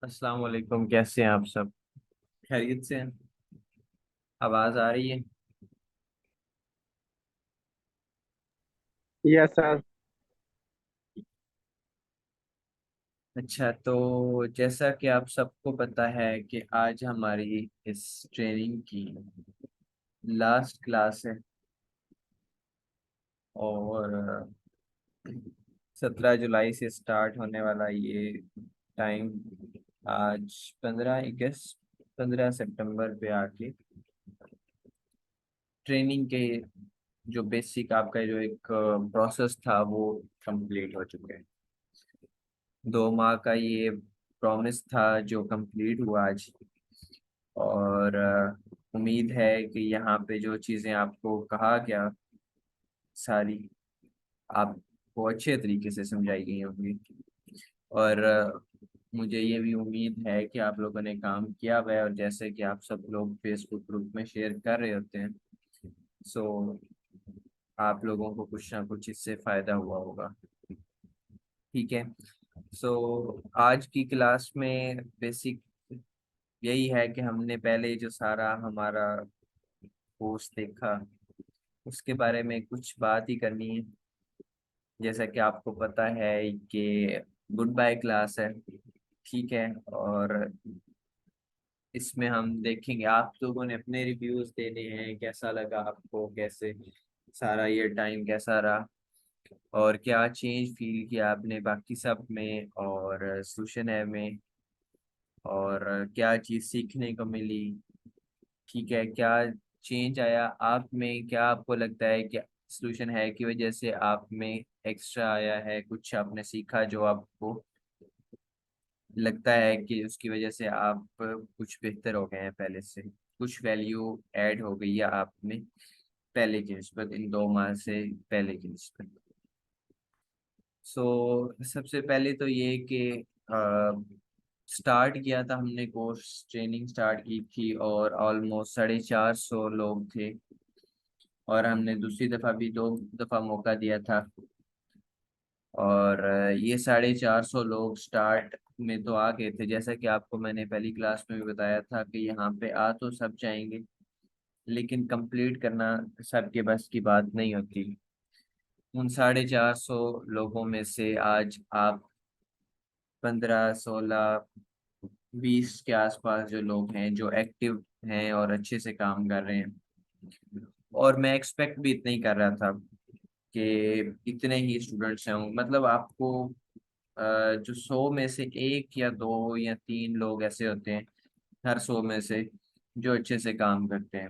अस्सलाम वालेकुम। कैसे हैं आप सब? खैरियत से हैं? आवाज़ आ रही है? Yes sir. अच्छा, तो जैसा कि आप सबको पता है कि आज हमारी इस ट्रेनिंग की लास्ट क्लास है। और 17 जुलाई से स्टार्ट होने वाला ये टाइम आज 15 अगस्त 15 सितंबर पे आके ट्रेनिंग के जो बेसिक आपका जो एक प्रोसेस था वो कंप्लीट हो चुके हैं। 2 माह का ये प्रॉमिस था जो कंप्लीट हुआ आज। और उम्मीद है कि यहाँ पे जो चीज़ें आपको कहा गया सारी आपको अच्छे तरीके से समझाई गई होंगी। और मुझे ये भी उम्मीद है कि आप लोगों ने काम किया हुआ है, और जैसे कि आप सब लोग फेसबुक ग्रुप में शेयर कर रहे होते हैं, सो आप लोगों को कुछ ना कुछ इससे फ़ायदा हुआ होगा। ठीक है। सो आज की क्लास में बेसिक यही है कि हमने पहले जो सारा हमारा कोर्स देखा उसके बारे में कुछ बात ही करनी है। जैसा कि आपको पता है कि गुड बाय क्लास है। ठीक है। और इसमें हम देखेंगे, आप लोगों ने अपने रिव्यूज देने हैं, कैसा लगा आपको, कैसे सारा ये टाइम कैसा रहा, और क्या चेंज फील किया आपने बाकी सब में और सोल्यूशन है में, और क्या चीज़ सीखने को मिली। ठीक है। क्या चेंज आया आप में, क्या आपको लगता है कि सोल्यूशन है की वजह से आप में एक्स्ट्रा आया है, कुछ आपने सीखा जो आपको लगता है कि उसकी वजह से आप कुछ बेहतर हो गए हैं पहले से, कुछ वैल्यू ऐड हो गई है आप में पहले की निस्बत, इन 2 माह से पहले की निस्बत। सबसे पहले तो ये कि स्टार्ट किया था हमने, कोर्स ट्रेनिंग स्टार्ट की थी और ऑलमोस्ट 450 लोग थे। और हमने दूसरी दफ़ा भी 2 दफ़ा मौका दिया था। और ये 450 लोग स्टार्ट में तो आ गए थे, जैसा कि आपको मैंने पहली क्लास में भी बताया था कि यहाँ पे आ तो सब जाएंगे, लेकिन कंप्लीट करना सबके बस की बात नहीं होती। उन 450 लोगों में से आज आप 15, 16, 20 के आसपास जो लोग हैं जो एक्टिव हैं और अच्छे से काम कर रहे हैं। और मैं एक्सपेक्ट भी इतना ही कर रहा था कि इतने ही स्टूडेंट्स हैं, मतलब आपको जो 100 में से 1 या 2 या 3 लोग ऐसे होते हैं हर 100 में से जो अच्छे से काम करते हैं।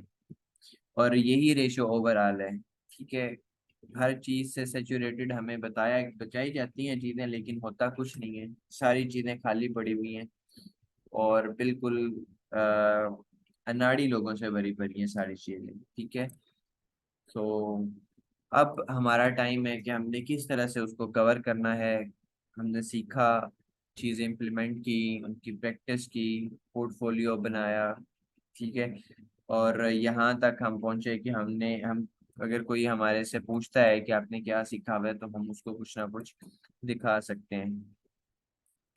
और यही रेशो ओवरऑल है। ठीक है। हर चीज़ से सेचुरेटेड हमें बताई जाती हैं चीज़ें, लेकिन होता कुछ नहीं है, सारी चीज़ें खाली पड़ी हुई हैं और बिल्कुल अनाड़ी लोगों से भरी पड़ी हैं सारी चीज़ें। ठीक है। तो अब हमारा टाइम है कि हमने किस तरह से उसको कवर करना है। हमने सीखा, चीज़ें इम्प्लीमेंट की, उनकी प्रैक्टिस की, पोर्टफोलियो बनाया। ठीक है। और यहाँ तक हम पहुँचे कि हम अगर कोई हमारे से पूछता है कि आपने क्या सीखा हुआ है, तो हम उसको कुछ ना कुछ दिखा सकते हैं।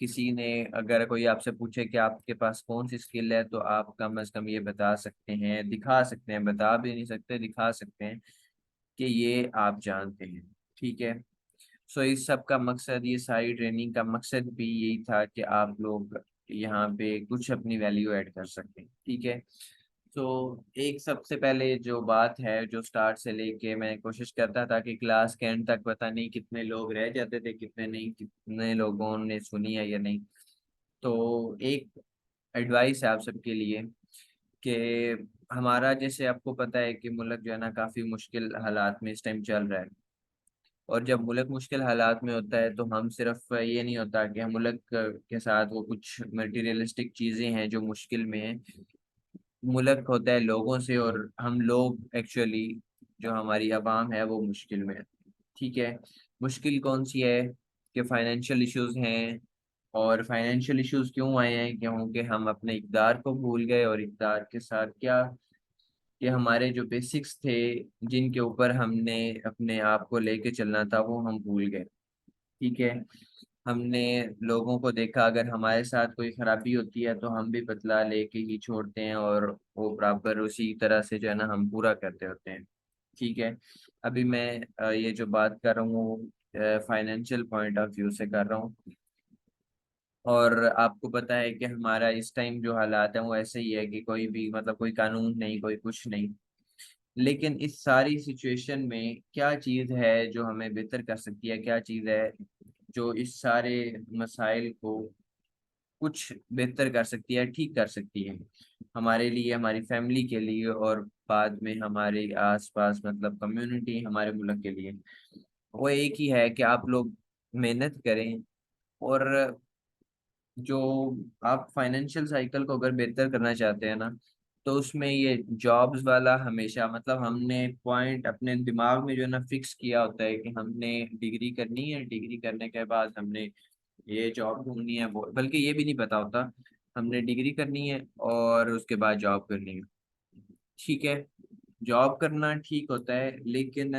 किसी ने अगर कोई आपसे पूछे कि आपके पास कौन सी स्किल है, तो आप कम अज कम ये बता सकते हैं, दिखा सकते हैं, बता भी नहीं सकते, दिखा सकते हैं कि ये आप जानते हैं। ठीक है। इस सब का मकसद, ये सारी ट्रेनिंग का मकसद भी यही था कि आप लोग यहाँ पे कुछ अपनी वैल्यू ऐड कर सकें। ठीक है। तो एक सबसे पहले जो बात है, जो स्टार्ट से लेके मैं कोशिश करता था कि क्लास के एंड तक पता नहीं कितने लोग रह जाते थे, कितने नहीं, कितने लोगों ने सुनी है या नहीं। तो एक एडवाइस है आप सबके लिए कि हमारा, जैसे आपको पता है कि मुल्क जो है ना काफ़ी मुश्किल हालात में इस टाइम चल रहा है। और जब मुल्क मुश्किल हालात में होता है तो हम सिर्फ ये नहीं होता कि हम मुल्क के साथ वो कुछ मटेरियलिस्टिक चीज़ें हैं जो मुश्किल में हैं। मुल्क होता है लोगों से, और हम लोग एक्चुअली जो हमारी आवाम है वो मुश्किल में है। ठीक है। मुश्किल कौन सी है कि फाइनेंशियल इश्यूज हैं। और फाइनेंशियल इश्यूज क्यों आए हैं? क्योंकि हम अपने इक़दार को भूल गए, और इक़दार के साथ क्या, कि हमारे जो बेसिक्स थे जिनके ऊपर हमने अपने आप को लेके चलना था वो हम भूल गए। ठीक है। हमने लोगों को देखा, अगर हमारे साथ कोई खराबी होती है तो हम भी बदला लेके ही छोड़ते हैं, और वो बराबर उसी तरह से जो है ना हम पूरा करते होते हैं। ठीक है। अभी मैं ये जो बात कर रहा हूँ फाइनेंशियल पॉइंट ऑफ व्यू से कर रहा हूँ। और आपको पता है कि हमारा इस टाइम जो हालात है वो ऐसे ही है कि कोई भी मतलब कोई कानून नहीं, कोई कुछ नहीं। लेकिन इस सारी सिचुएशन में क्या चीज़ है जो हमें बेहतर कर सकती है, क्या चीज़ है जो इस सारे मसाइल को कुछ बेहतर कर सकती है, ठीक कर सकती है, हमारे लिए, हमारी फैमिली के लिए, और बाद में हमारे आसपास मतलब कम्युनिटी, हमारे मुल्क के लिए। वो एक ही है कि आप लोग मेहनत करें। और जो आप फाइनेंशियल साइकिल को अगर बेहतर करना चाहते हैं ना, तो उसमें ये जॉब्स वाला हमेशा मतलब हमने पॉइंट अपने दिमाग में जो है ना फिक्स किया होता है कि हमने डिग्री करनी है, डिग्री करने के बाद हमने ये जॉब ढूंढनी है, वो बल्कि ये भी नहीं पता होता। हमने डिग्री करनी है और उसके बाद जॉब करनी है। ठीक है। जॉब करना ठीक होता है, लेकिन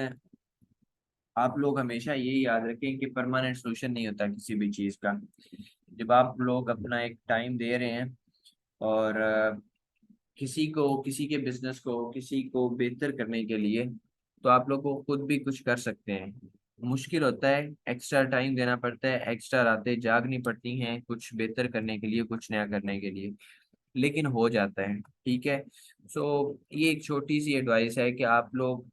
आप लोग हमेशा यही याद रखें कि परमानेंट सोल्यूशन नहीं होता किसी भी चीज़ का। जब आप लोग अपना एक टाइम दे रहे हैं और किसी को, किसी के बिजनेस को, किसी को बेहतर करने के लिए, तो आप लोग को खुद भी कुछ कर सकते हैं। मुश्किल होता है, एक्स्ट्रा टाइम देना पड़ता है, एक्स्ट्रा रातें जागनी पड़ती हैं कुछ बेहतर करने के लिए, कुछ नया करने के लिए, लेकिन हो जाता है। ठीक है। सो ये एक छोटी सी एडवाइस है कि आप लोग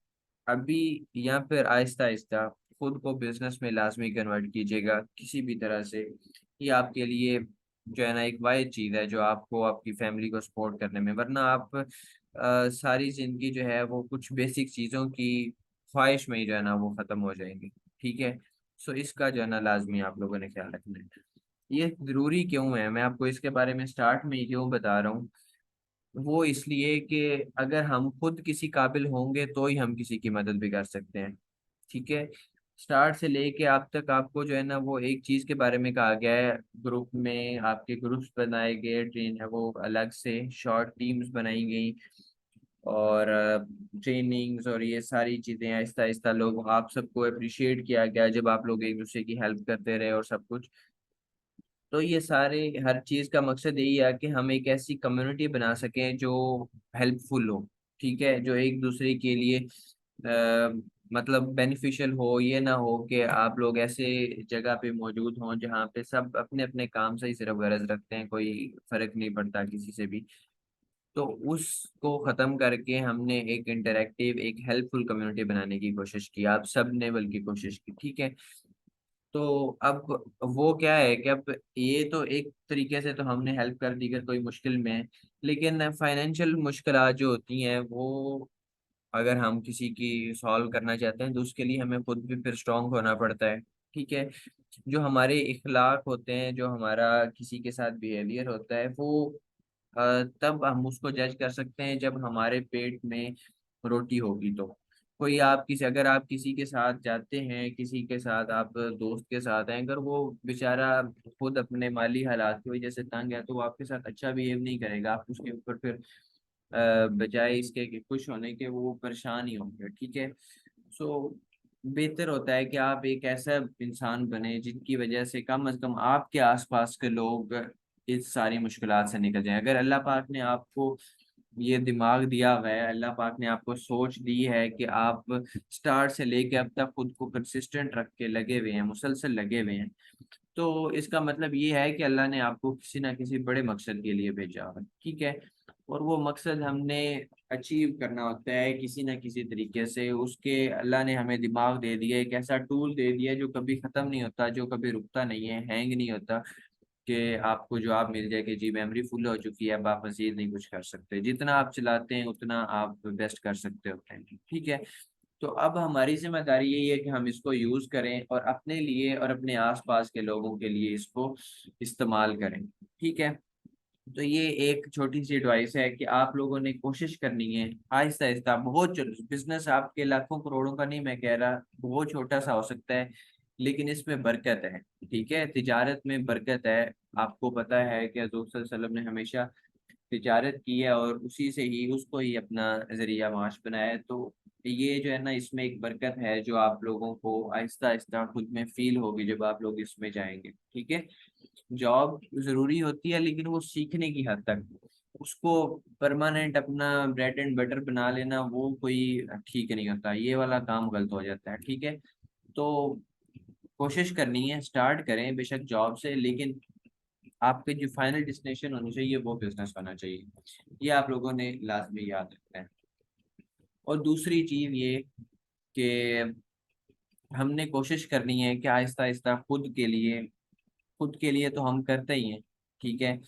अभी या फिर आहिस्ता आहिस्ता खुद को बिजनेस में लाजमी कन्वर्ट कीजिएगा किसी भी तरह से। ये आपके लिए जो है ना एक वाहिद चीज़ है जो आपको आपकी फैमिली को सपोर्ट करने में, वरना आप सारी जिंदगी जो है वो कुछ बेसिक चीज़ों की ख्वाहिश में ही जो है ना वो ख़त्म हो जाएंगी। ठीक है। सो इसका जो है ना लाजमी आप लोगों ने ख्याल रखना है। ये ज़रूरी क्यों है, मैं आपको इसके बारे में स्टार्ट में ही क्यों बता रहा हूँ। वो इसलिए कि अगर हम खुद किसी काबिल होंगे तो ही हम किसी की मदद भी कर सकते हैं। ठीक है। स्टार्ट से लेके आप तक आपको जो है ना वो एक चीज के बारे में कहा गया है, ग्रुप में आपके ग्रुप्स बनाए गए, ट्रेन है वो अलग से शॉर्ट टीम्स बनाई गई, और ट्रेनिंग्स और ये सारी चीजें आहिस्ता आहिस्ता लोग आप सबको अप्रिशिएट किया गया जब आप लोग एक दूसरे की हेल्प करते रहे और सब कुछ। तो ये सारे हर चीज का मकसद यही है कि हम एक ऐसी कम्युनिटी बना सकें जो हेल्पफुल हो। ठीक है। जो एक दूसरे के लिए मतलब बेनिफिशियल हो। ये ना हो कि आप लोग ऐसे जगह पे मौजूद हों जहाँ पे सब अपने अपने काम से ही सिर्फ गरज रखते हैं, कोई फर्क नहीं पड़ता किसी से भी। तो उसको खत्म करके हमने एक इंटरेक्टिव, एक हेल्पफुल कम्युनिटी बनाने की कोशिश की, आप सब ने बल्कि कोशिश की। ठीक है। तो अब वो क्या है कि अब ये तो एक तरीके से तो हमने हेल्प कर दी अगर कोई मुश्किल में है, लेकिन फाइनेंशियल मुश्किलात जो होती हैं वो अगर हम किसी की सॉल्व करना चाहते हैं तो उसके लिए हमें खुद भी फिर स्ट्रांग होना पड़ता है। ठीक है। जो हमारे इखलाक होते हैं, जो हमारा किसी के साथ बिहेवियर होता है, वो तब हम उसको जज कर सकते हैं जब हमारे पेट में रोटी होगी। तो कोई आप किसी, अगर आप किसी के साथ जाते हैं, किसी के साथ आप दोस्त के साथ हैं, अगर वो बेचारा खुद अपने माली हालात की वजह से तंग है तो वो आपके साथ अच्छा बिहेव नहीं करेगा, आप उसके ऊपर फिर बजाय इसके कि खुश होने के वो परेशान ही होंगे। ठीक है। सो बेहतर होता है कि आप एक ऐसा इंसान बने जिनकी वजह से कम आपके आसपास के लोग इस सारी मुश्किलात से निकल जाएं। अगर अल्लाह पाक ने आपको ये दिमाग दिया हुआ है, अल्लाह पाक ने आपको सोच दी है कि आप स्टार्ट से लेके अब तक खुद को कंसिस्टेंट रख के लगे हुए हैं, मुसलसल लगे हुए हैं, तो इसका मतलब ये है कि अल्लाह ने आपको किसी ना किसी बड़े मकसद के लिए भेजा है। ठीक है। और वो मकसद हमने अचीव करना होता है किसी ना किसी तरीके से। उसके अल्लाह ने हमें दिमाग दे दिया, एक ऐसा टूल दे दिया जो कभी ख़त्म नहीं होता, जो कभी रुकता नहीं है, हैंग नहीं होता, कि आपको जवाब मिल जाए कि जी मेमोरी फुल हो चुकी है, अब आप मजीद नहीं कुछ कर सकते, जितना आप चलाते हैं उतना आप बेस्ट कर सकते होते हैं। ठीक है। तो अब हमारी जिम्मेदारी यही है कि हम इसको यूज करें और अपने लिए और अपने आसपास के लोगों के लिए इसको इस्तेमाल करें। ठीक है। तो ये एक छोटी सी एडवाइस है कि आप लोगों ने कोशिश करनी है आहिस्ता आहिस्ता। बहुत बिजनेस आपके लाखों करोड़ों का नहीं मैं कह रहा, बहुत छोटा सा हो सकता है, लेकिन इसमें बरकत है। ठीक है। तिजारत में बरकत है। आपको पता है कि हज़रत सल्लल्लाहु अलैहि वसल्लम ने हमेशा तिजारत की है और उसी से ही उसको ही अपना जरिया माश बनाया है। तो ये जो है ना, इसमें एक बरकत है जो आप लोगों को आहिस्ता आहिस्ता खुद में फील होगी जब आप लोग इसमें जाएंगे। ठीक है, जॉब जरूरी होती है लेकिन वो सीखने की हद तक, उसको परमानेंट अपना ब्रेड एंड बटर बना लेना वो कोई ठीक नहीं होता, ये वाला काम गलत हो जाता है। ठीक है, तो कोशिश करनी है, स्टार्ट करें बेशक जॉब से, लेकिन आपके जो फाइनल डेस्टिनेशन होनी चाहिए वो बिजनेस होना चाहिए। ये आप लोगों ने लाजमी याद रखना है। और दूसरी चीज ये कि हमने कोशिश करनी है कि आहिस्ता आहिस्ता खुद के लिए तो हम करते ही हैं। ठीक है,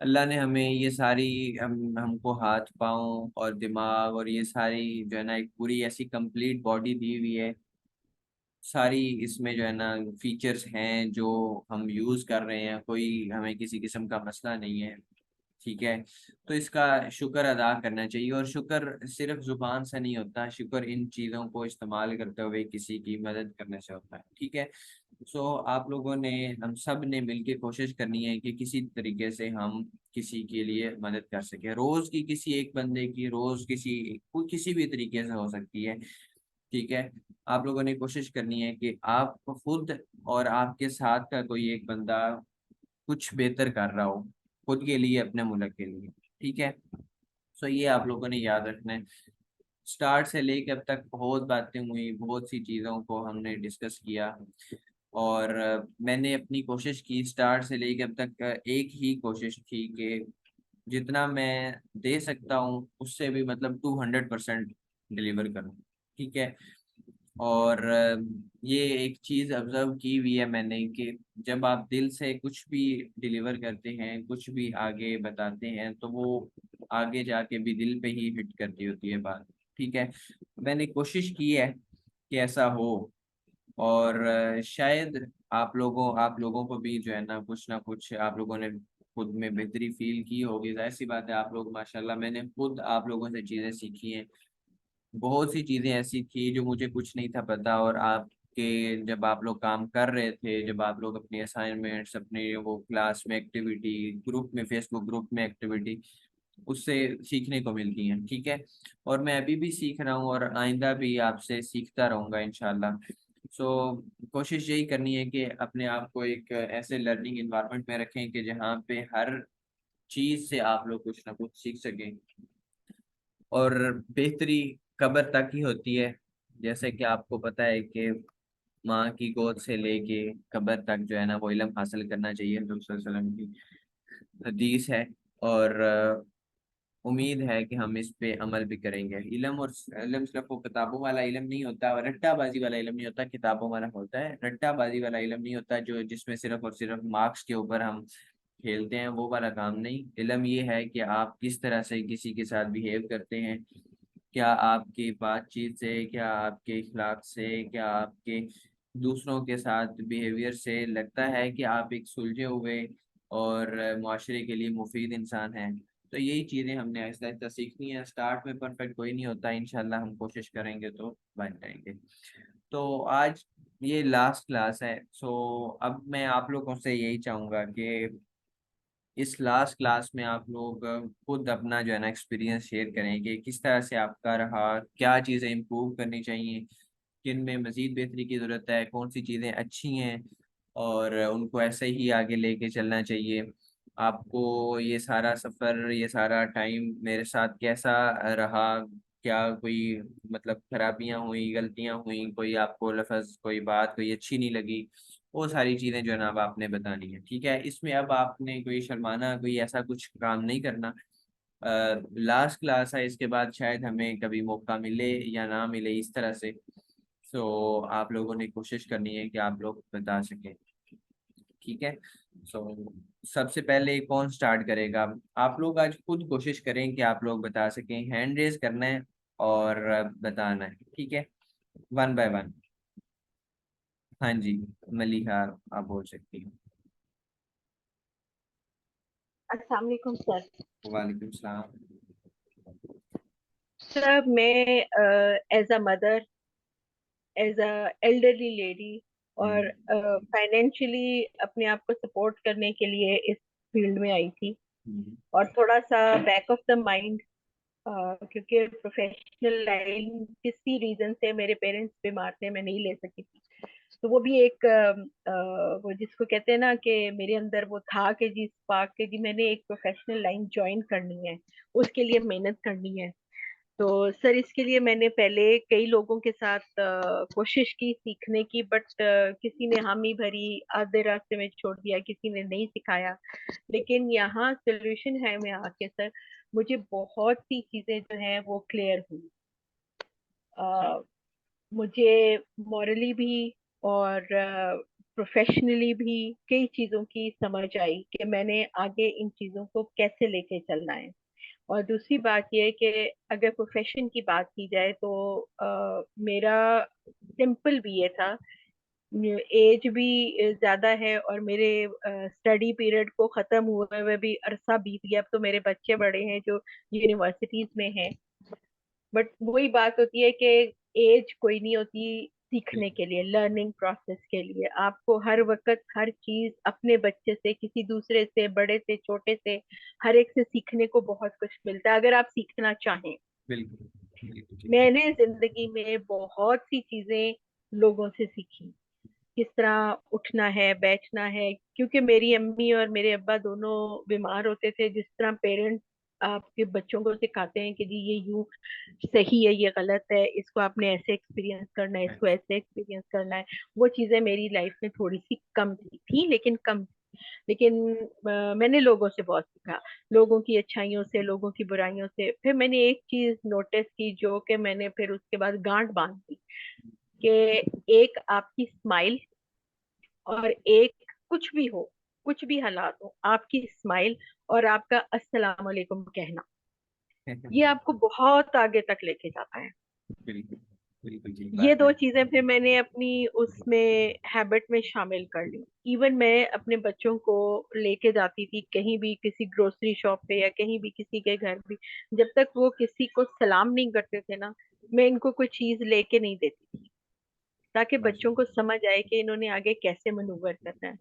अल्लाह ने हमें ये सारी हमको हाथ पाँव और दिमाग और ये सारी जो है ना एक पूरी ऐसी कंप्लीट बॉडी दी हुई है, सारी इसमें जो है ना फीचर्स हैं जो हम यूज कर रहे हैं, कोई हमें किसी किस्म का मसला नहीं है। ठीक है, तो इसका शुक्र अदा करना चाहिए, और शुक्र सिर्फ जुबान से नहीं होता, शुक्र इन चीज़ों को इस्तेमाल करते हुए किसी की मदद करने से होता है। ठीक है, सो आप लोगों ने, हम सब ने मिलकर कोशिश करनी है कि किसी तरीके से हम किसी के लिए मदद कर सके, रोज की किसी एक बंदे की, रोज किसी भी तरीके से हो सकती है। ठीक है, आप लोगों ने कोशिश करनी है कि आप खुद और आपके साथ का कोई एक बंदा कुछ बेहतर कर रहा हो खुद के लिए, अपने मुल्क के लिए। ठीक है, सो ये आप लोगों ने याद रखना है। स्टार्ट से लेकर अब तक बहुत बातें हुई, बहुत सी चीज़ों को हमने डिस्कस किया, और मैंने अपनी कोशिश की स्टार्ट से लेकर अब तक, एक ही कोशिश की कि जितना मैं दे सकता हूँ उससे भी मतलब 200% डिलीवर करूँ। ठीक है, और ये एक चीज़ ऑब्जर्व की हुई है मैंने कि जब आप दिल से कुछ भी डिलीवर करते हैं, कुछ भी आगे बताते हैं, तो वो आगे जाके भी दिल पे ही हिट करती होती है बात। ठीक है, मैंने कोशिश की है कि ऐसा हो, और शायद आप लोगों को भी जो है ना कुछ आप लोगों ने खुद में बेहतरी फील की होगी। जाहिर सी बात है, आप लोग माशाल्लाह, मैंने खुद आप लोगों से चीज़ें सीखी हैं, बहुत सी चीजें ऐसी थी जो मुझे कुछ नहीं था पता, और आपके जब आप लोग काम कर रहे थे, जब आप लोग अपनी असाइनमेंट्स, अपने वो क्लास में एक्टिविटी, ग्रुप में, फेसबुक ग्रुप में एक्टिविटी, उससे सीखने को मिलती हैं। ठीक है, और मैं अभी भी सीख रहा हूँ और आइंदा भी आपसे सीखता रहूंगा इंशाल्लाह। सो कोशिश यही करनी है कि अपने आप को एक ऐसे लर्निंग इन्वायरमेंट में रखें कि जहाँ पे हर चीज से आप लोग कुछ ना कुछ सीख सकें, और बेहतरी कब्र तक ही होती है। जैसे कि आपको पता है कि माँ की गोद से लेके कब्र तक जो है ना वो इल्म हासिल करना चाहिए, हज़रत सल्लल्लाहु अलैहि वसल्लम की हदीस है। और उम्मीद है कि हम इस पे अमल भी करेंगे। इल्म सिर्फ वो किताबों वाला इल्म नहीं होता, और रट्टाबाजी वाला इल्म नहीं होता, किताबों वाला होता है। रट्टाबाजी वाला इल्म नहीं होता जो जिसमें सिर्फ और सिर्फ मार्क्स के ऊपर हम खेलते हैं, वो वाला काम नहीं। इल्म ये है कि आप किस तरह से किसी के साथ बिहेव करते हैं, क्या आपकी बातचीत से, क्या आपके इखलाक से, क्या आपके दूसरों के साथ बिहेवियर से लगता है कि आप एक सुलझे हुए और माशरे के लिए मुफीद इंसान हैं। तो यही चीज़ें हमने आहिस्ता आहिस्ता सीखनी है। स्टार्ट में परफेक्ट कोई नहीं होता, इंशाल्लाह हम कोशिश करेंगे तो बन जाएंगे। तो आज ये लास्ट क्लास है, सो अब मैं आप लोगों से यही चाहूँगा कि इस लास्ट क्लास में आप लोग खुद अपना जो है ना एक्सपीरियंस शेयर करें कि किस तरह से आपका रहा, क्या चीज़ें इम्प्रूव करनी चाहिए, किन में मज़ीद बेहतरी की ज़रूरत है, कौन सी चीज़ें अच्छी हैं, और उनको ऐसे ही आगे लेके चलना चाहिए। आपको ये सारा सफ़र, ये सारा टाइम मेरे साथ कैसा रहा, क्या कोई मतलब खराबियाँ हुई, गलतियाँ हुई, कोई आपको लफ्ज़, कोई बात कोई अच्छी नहीं लगी, वो सारी चीज़ें जो है ना अब आपने बतानी है। ठीक है, इसमें अब आपने कोई शर्माना, कोई ऐसा कुछ काम नहीं करना। लास्ट क्लास है, इसके बाद शायद हमें कभी मौका मिले या ना मिले इस तरह से। सो आप लोगों ने कोशिश करनी है कि आप लोग बता सकें। ठीक है, सो सबसे पहले कौन स्टार्ट करेगा? आप लोग आज खुद कोशिश करें कि आप लोग बता सकें, हैंड रेज करना है और बताना है। ठीक है, वन बाय वन। हाँ जी, मलिहा, आप बोल सकती हैं। अस्सलाम वालेकुम सर। वालेकुम सलाम। सर मैं as a mother, as a elderly lady, और हम्म, फाइनेंशियली अपने आप को सपोर्ट करने के लिए इस फील्ड में आई थी। हम्म, और थोड़ा सा बैक ऑफ द माइंड क्योंकि प्रोफेशनल लाइन किसी रीजन से मेरे पेरेंट्स बीमार थे, मैं नहीं ले सकी थी। तो वो भी एक वो जिसको कहते हैं ना कि मेरे अंदर वो था कि जी स्पार्क के जी मैंने एक प्रोफेशनल लाइन ज्वाइन करनी है, उसके लिए मेहनत करनी है। तो सर इसके लिए मैंने पहले कई लोगों के साथ कोशिश की सीखने की, बट किसी ने हामी भरी, आधे रास्ते में छोड़ दिया, किसी ने नहीं सिखाया। लेकिन यहाँ सोल्यूशन है में आके सर मुझे बहुत सी चीजें जो हैं वो क्लियर हुई। अ, मुझे मॉरली भी और प्रोफेशनली भी कई चीजों की समझ आई कि मैंने आगे इन चीजों को कैसे लेके चलना है। और दूसरी बात यह है कि अगर प्रोफेशन की बात की जाए तो मेरा सिंपल बीए था। एज भी ज्यादा है और मेरे स्टडी पीरियड को खत्म हुए हुए भी अरसा बीत गया। अब तो मेरे बच्चे बड़े हैं जो यूनिवर्सिटीज में हैं। बट वही बात होती है कि एज कोई नहीं होती सीखने बिल्कुल के लिए, लर्निंग प्रोसेस के लिए। आपको हर वक्त हर चीज अपने बच्चे से, किसी दूसरे से, बड़े से, छोटे से, हर एक से सीखने को बहुत कुछ मिलता है अगर आप सीखना चाहें। बिल्कुल बिल्कुल जी। मैंने जिंदगी में बहुत सी चीजें लोगों से सीखी, किस तरह उठना है, बैठना है। क्योंकि मेरी अम्मी और मेरे अब्बा दोनों बीमार होते थे। जिस तरह पेरेंट्स आपके बच्चों को सिखाते हैं कि जी ये यूं सही है, ये गलत है, इसको आपने ऐसे एक्सपीरियंस करना है, इसको ऐसे एक्सपीरियंस करना है, वो चीजें मेरी लाइफ में थोड़ी सी कम थी, लेकिन कम। लेकिन मैंने लोगों से बहुत सीखा, लोगों की अच्छाइयों से, लोगों की बुराइयों से। फिर मैंने एक चीज नोटिस की जो कि मैंने फिर उसके बाद गांठ बांध दी कि एक आपकी स्माइल और एक कुछ भी हो, कुछ भी हालात हो, आपकी स्माइल और आपका अस्सलाम वालेकुम कहना, ये आपको बहुत आगे तक लेके जाता है। बिल्कुल बिल्कुल जी ये बात है। दो चीजें फिर मैंने अपनी उसमें हैबिट में शामिल कर ली। इवन मैं अपने बच्चों को लेके जाती थी कहीं भी, किसी ग्रोसरी शॉप पे या कहीं भी किसी के घर भी, जब तक वो किसी को सलाम नहीं करते थे ना, मैं इनको कोई चीज लेके नहीं देती थी, ताकि बच्चों को माशा समझ आए कि इन्होंने आगे कैसे मैनूवर करना है।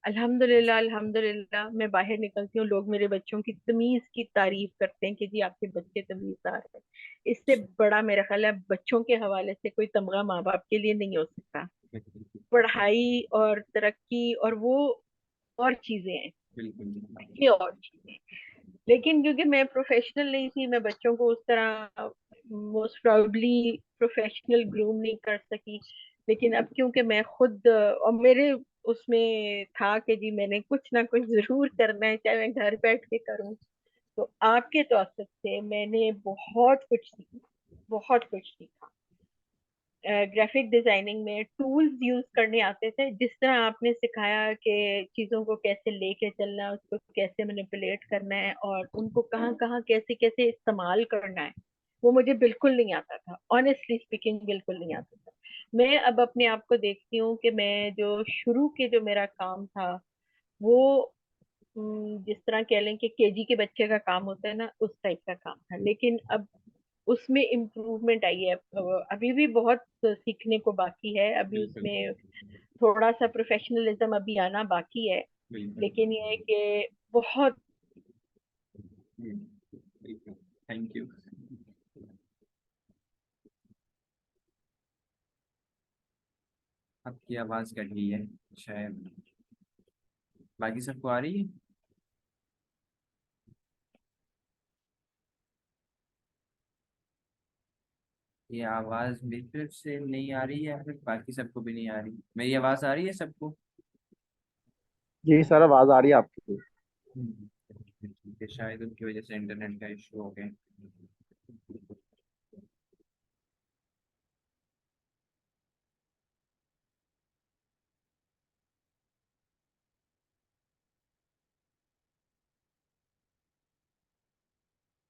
अल्हम्दुलिल्लाह अल्हम्दुलिल्लाह, मैं बाहर निकलती हूँ, लोग मेरे बच्चों की तमीज की तारीफ करते हैं कि जी आपके बच्चे तमीजदार है। इससे बड़ा मेरा ख्याल है बच्चों के हवाले से कोई तमगा माँ बाप के लिए नहीं हो सकता। बिल्कुल पढ़ाई और तरक्की और वो और चीजें हैं, बिल्कुल ये और चीजें। लेकिन क्योंकि मैं प्रोफेशनल नहीं थी, मैं बच्चों को उस तरह मोस्ट प्राउडली प्रोफेशनल ग्रूम नहीं कर सकी। लेकिन अब क्योंकि मैं खुद और मेरे उसमें था कि जी मैंने कुछ ना कुछ जरूर करना है, चाहे मैं घर बैठ के करूं। तो आपके तौसफ से मैंने बहुत कुछ सीखा, बहुत कुछ सीखा। ग्राफिक डिजाइनिंग में टूल्स यूज करने आते थे, जिस तरह आपने सिखाया कि चीजों को कैसे लेके चलना है, उसको कैसे मैनिपुलेट करना है और उनको कहाँ कहाँ कैसे कैसे इस्तेमाल करना है, वो मुझे बिल्कुल नहीं आता था। ऑनेस्टली स्पीकिंग बिल्कुल नहीं आता था। मैं अब अपने आप को देखती हूँ कि मैं जो शुरू के जो मेरा काम था वो जिस तरह कह लें कि केजी के बच्चे का काम होता है ना, उस टाइप का काम था। लेकिन अब उसमें इम्प्रूवमेंट आई है। अभी भी बहुत सीखने को बाकी है, अभी बिल्कुल उसमें थोड़ा सा प्रोफेशनलिज्म अभी आना बाकी है। बिल्कुल लेकिन ये है कि बहुत बिल्कुल। Thank you. आपकी आवाज कट गई है शायद, बाकी सबको आ रही है? ये आवाज मेरी तरफ से नहीं आ रही है या फिर बाकी सबको भी नहीं आ रही? मेरी आवाज आ रही है सबको? जी सर, आवाज आ रही है आपकी। ठीक है, शायद उनकी वजह से इंटरनेट का इशू हो गया।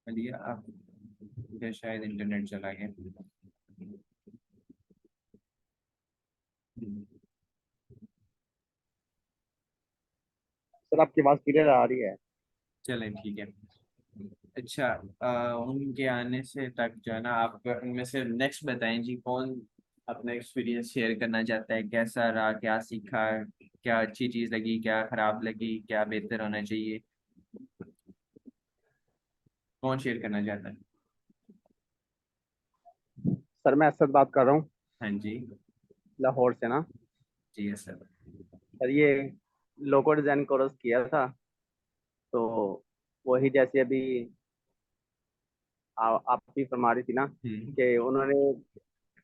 चलिए आप, इधर शायद इंटरनेट चला गया। सर आपकी आवाज क्लियर आ रही है। चलें ठीक है। अच्छा, उनके आने से तक जो है ना, आप उनमें से नेक्स्ट बताएं जी, कौन अपना एक्सपीरियंस शेयर करना चाहता है, कैसा रहा, क्या सीखा, क्या अच्छी चीज़ लगी, क्या खराब लगी, क्या बेहतर होना चाहिए? कौन शेयर करना चाहता है? सर मैं असद बात कर रहा हूँ, हाँ जी। लाहौर से ना। जी यस सर। सर ये लोगो डिजाइन कोर्स किया था, तो वही जैसे अभी आप भी फरमा रही थी ना हम्म। कि उन्होंने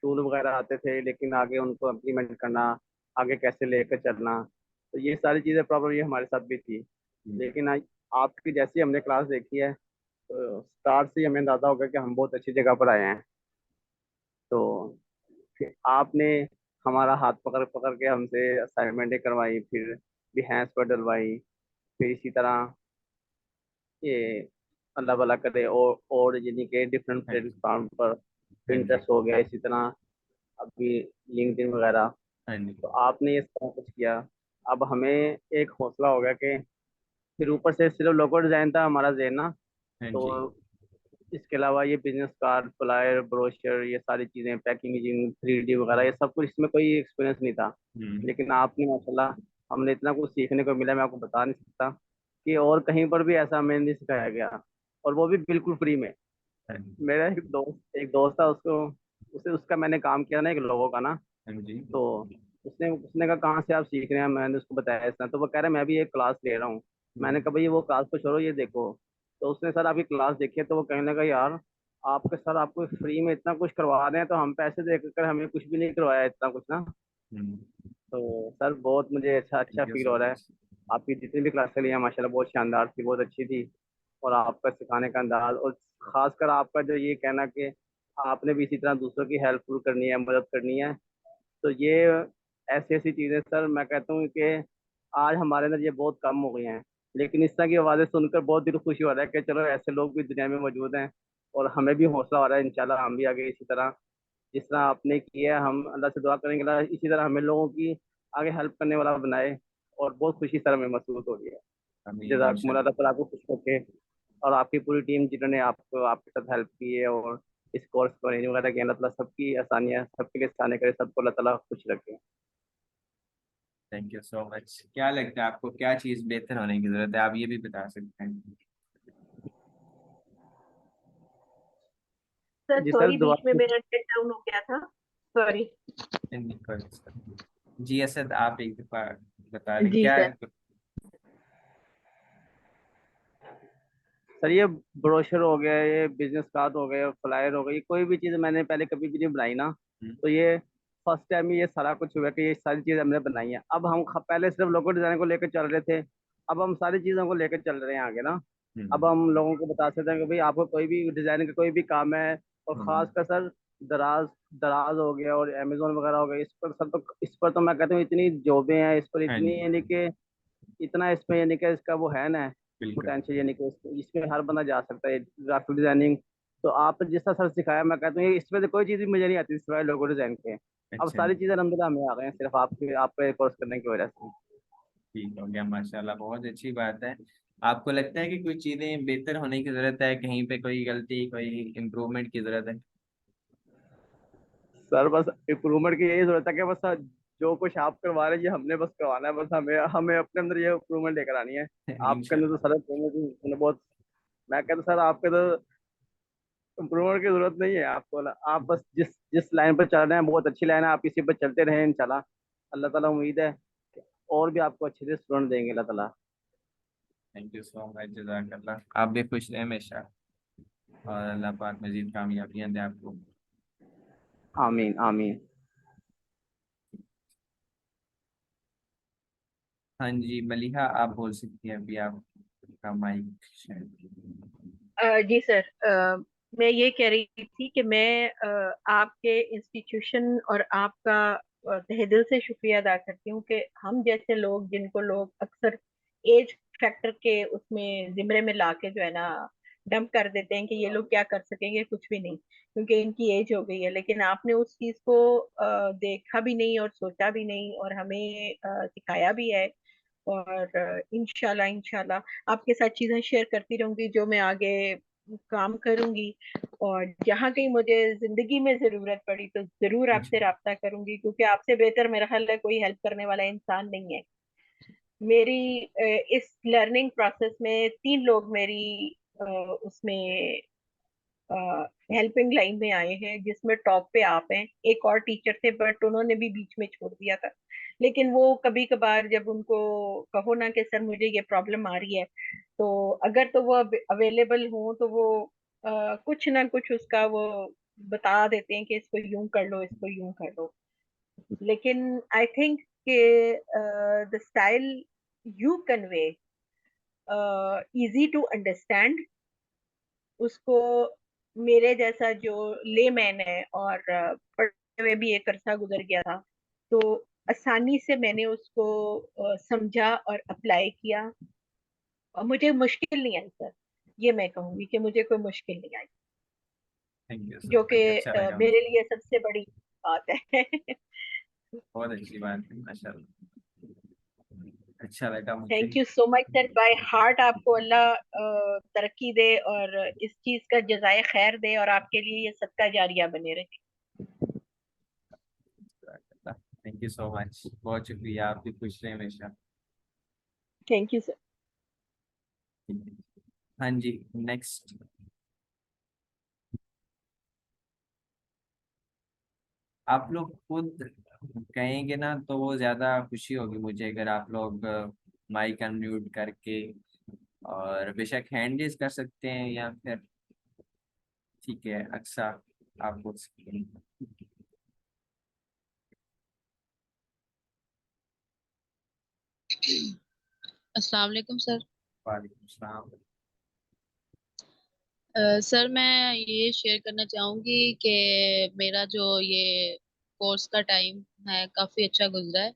टूल वगैरह आते थे, लेकिन आगे उनको इम्प्लीमेंट करना, आगे कैसे लेकर चलना, तो ये सारी चीज़ें प्रॉब्लम ये हमारे साथ भी थी। हम्म। लेकिन आज आपकी जैसी हमने क्लास देखी है, तो स्टार्ट से ही हमें अंदाजा होगा कि हम बहुत अच्छी जगह पर आए हैं। तो फिर आपने हमारा हाथ पकड़ पकड़ के हमसे असाइनमेंटें करवाई, फिर बिहेंस पर डलवाई, फिर इसी तरह ये अल्लाह भला करे और यानी कि डिफरेंट हाँ जी। प्लेटफॉर्म पर हाँ जी। इंटरेस्ट हो गया, इसी तरह अभी लिंक्डइन वगैरह। हाँ जी। तो आपने ये सारा कुछ किया, अब हमें एक हौसला हो गया कि फिर ऊपर से सिर्फ लोगो डिजाइन था हमारा जहन ना, हाँ तो जी। इसके अलावा ये बिजनेस कार्ड, फ्लायर, ब्रोशर, ये सारी चीज़ें, पैकेजिंग, 3D वगैरह, ये सब कुछ इसमें कोई एक्सपीरियंस नहीं था। हम्म। लेकिन आपने माशाल्लाह, हमने इतना कुछ सीखने को मिला, मैं आपको बता नहीं सकता कि और कहीं पर भी ऐसा हमें नहीं सिखाया गया, और वो भी बिल्कुल फ्री में। हाँ जी। मेरा एक दोस्त था, उसको उसे उसका मैंने काम किया ना, एक लोगों का ना, हाँ जी। तो उसने उसने कहा कहाँ से आप सीख रहे हैं, मैंने उसको बताया इस तरह, तो वो कह रहा है मैं भी एक क्लास ले रहा हूँ। मैंने हम्म। कहा भाई वो क्लास को छोड़ो, ये देखो। तो उसने सर आपकी क्लास देखी है, तो वो कहने लगा यार आपके सर आपको फ्री में इतना कुछ करवा रहे हैं, तो हम पैसे दे कर हमें कुछ भी नहीं करवाया इतना कुछ ना। हम्म। तो सर बहुत मुझे अच्छा अच्छा थैंक यू फील सो हो रहा है। मच। आपकी जितनी भी क्लासें ली हैं माशाल्लाह बहुत शानदार थी, बहुत अच्छी थी। और आपका सिखाने का अंदाज, और खासकर आपका जो ये कहना कि आपने भी इसी तरह दूसरों की हेल्पफुल करनी है, मदद करनी है, तो ये ऐसी ऐसी चीज़ें सर मैं कहता हूँ कि आज हमारे अंदर ये बहुत कम हो गई हैं। लेकिन इस तरह की आवाज़ें सुनकर बहुत दिल खुशी हो रहा है कि चलो ऐसे लोग भी दुनिया में मौजूद हैं, और हमें भी हौसला हो रहा है, इंशाल्लाह हम भी आगे इसी तरह जिस तरह आपने किया है, हम अल्लाह से दुआ करेंगे अल्लाह इसी तरह हमें लोगों की आगे हेल्प करने वाला बनाए। और बहुत खुशी सर हमें महसूस हो रही है। अमीन जज़ाकुमुल्लाह, अल्लाह इंशाल्लाह। ताला आपको खुश रखे, और आपकी पूरी टीम जिन्होंने आपको आपके साथ हेल्प की है, और इस कोर्स को ट्रेनिंग वगैरह की, अल्लाह ताला सबकी आसानियाँ सबके लिए आसानी करे, सबको अल्लाह ताला खुश रखे। Thank you so much. क्या लगता है आपको क्या चीज़ बेहतर होने की जरूरत है, आप ये भी बता सकते हैं? सर जी सर सॉरी, दुआ। बीच में मेरा नेट डाउन हो गया था। सॉरी। नहीं, कोई दिक्कत नहीं। जी असद, आप एक दफा बता दें जी क्या? सर। सर ये ब्रोशर हो गया, ये बिजनेस कार्ड हो गया, फ्लायर हो गई, कोई भी चीज़ मैंने पहले कभी भी नहीं बनाई ना, हम्म। तो ये फर्स्ट टाइम ये सारा कुछ हुआ कि ये सारी चीज़ हमने बनाई है। अब हम पहले सिर्फ लोगो डिजाइन को लेकर चल रहे थे, अब हम सारी चीज़ों को लेकर चल रहे हैं आगे ना। अब हम्म। हम लोगों को बता सकते हैं कि भाई आपको कोई भी डिजाइन का कोई भी काम है, और हम्म। खासकर सर दराज दराज हो गया और अमेजोन वगैरह हो गया, इस पर तो मैं कहता हूँ इतनी जॉबें हैं, इस पर हाँ इतनी जी। यानी कि इतना इसमें यानी कि इसका वो है ना बिल्कुल। पोटेंशियल, यानी कि इसमें हर बंदा जा सकता है ग्राफिक डिजाइनिंग। तो आप जिस तरह सर सिखाया, मैं कहता हूँ इसमें से कोई चीज़ भी मुझे नहीं आती सिवाय लोगो डिजाइन के। अब अच्छा सारी जी। चीज़ें अलहमदिल्ला हमें आ गए हैं, सिर्फ आपके आपके कोर्स करने की वजह से। ठीक हो गया, माशाल्लाह, बहुत अच्छी बात है। आपको लगता है कि कुछ चीजें बेहतर होने की जरूरत है, कहीं पे कोई गलती, कोई इम्प्रूवमेंट की जरूरत है? सर बस इम्प्रूवमेंट की यही जरूरत है कि बस जो कुछ आप करवा रहे हैं ये हमने बस करवाना है, बस हमें हमें अपने अंदर ये इम्प्रूवमेंट लेकर आनी है। आपके अंदर तो इंशाल्लाह। सर इम्प्रूवमेंट बहुत, मैं कहता हूँ सर आपके तो इम्प्रूवमेंट की जरूरत नहीं है आपको, आप बस जिस जिस लाइन पर चल रहे हैं बहुत अच्छी लाइन है, आप इसी पर चलते रहें इंशाल्लाह। अल्लाह ताला उम्मीद है कि और भी आपको अच्छे से स्टूडेंट देंगे अल्लाह ताला। थैंक यू सो मच, जज़ाकल्लाह। आप भी खुश रहें हमेशा, और अल्लाह पाक मजीद कामयाबियां दे आपको। आमीन आमीन। हाँ जी मलिहा, आप बोल सकती हैं अभी, आपका माइक शायद। जी सर। मैं ये कह रही थी कि मैं आपके इंस्टीट्यूशन और आपका तहे दिल से शुक्रिया अदा करती हूँ कि हम जैसे लोग, जिनको लोग अक्सर एज फैक्टर के उसमें जिम्मे में लाके जो है ना डंप कर देते हैं कि ये लोग क्या कर सकेंगे, कुछ भी नहीं क्योंकि इनकी एज हो गई है, लेकिन आपने उस चीज को देखा भी नहीं और सोचा भी नहीं और हमें सिखाया भी है। और इंशाल्लाह इंशाल्लाह आपके साथ चीजें शेयर करती रहूंगी जो मैं आगे काम करूंगी। और जहाँ कहीं मुझे जिंदगी में जरूरत पड़ी तो जरूर आपसे राब्ता करूंगी, क्योंकि आपसे बेहतर मेरा ख्याल है कोई हेल्प करने वाला इंसान नहीं है। मेरी इस लर्निंग प्रोसेस में 3 लोग मेरी उसमें हेल्पिंग लाइन में आए हैं, जिसमें टॉप पे आप हैं। एक और टीचर थे बट उन्होंने भी बीच में छोड़ दिया था। लेकिन वो कभी कभार जब उनको कहो ना कि सर मुझे ये प्रॉब्लम आ रही है, तो अगर तो वो अवेलेबल हो तो वो कुछ ना कुछ उसका वो बता देते हैं कि इसको यूं कर लो, इसको यूं कर लो। लेकिन आई थिंक कि the style you convey easy to understand, उसको मेरे जैसा जो लेमैन है और पढ़ने में भी एक अरसा गुजर गया था, तो आसानी से मैंने उसको समझा और अप्लाई किया, और मुझे मुश्किल नहीं आई सर। ये मैं कहूंगी कि मुझे कोई मुश्किल नहीं आई, थैंक यू सो जो कि मच, अच्छा लगा मेरे मुझे। लिए सबसे बड़ी बात है। बहुत अच्छी बात है, माशाल्लाह। अच्छा लगा मुझे। Thank you so much sir, by heart आपको अल्लाह तरक्की दे और इस चीज का जजाय खैर दे, और आपके लिए ये सदका जारिया बने रहे। थैंक यू सो मच, बहुत शुक्रिया, आप भी खुश रहे हमेशा। Thank you sir. हाँ जी, नेक्स्ट। आप लोग खुद कहेंगे ना तो वो ज्यादा खुशी होगी मुझे, अगर आप लोग माइक अनम्यूट करके, और बेशक हैंड रेज कर सकते हैं या फिर ठीक है अक्सा, आप बोल सकते हैं। अस्सलाम वालेकुम सर। वालेकुम सलाम। सर मैं ये शेयर करना चाहूँगी कि मेरा जो ये कोर्स का टाइम है काफ़ी अच्छा गुजरा है,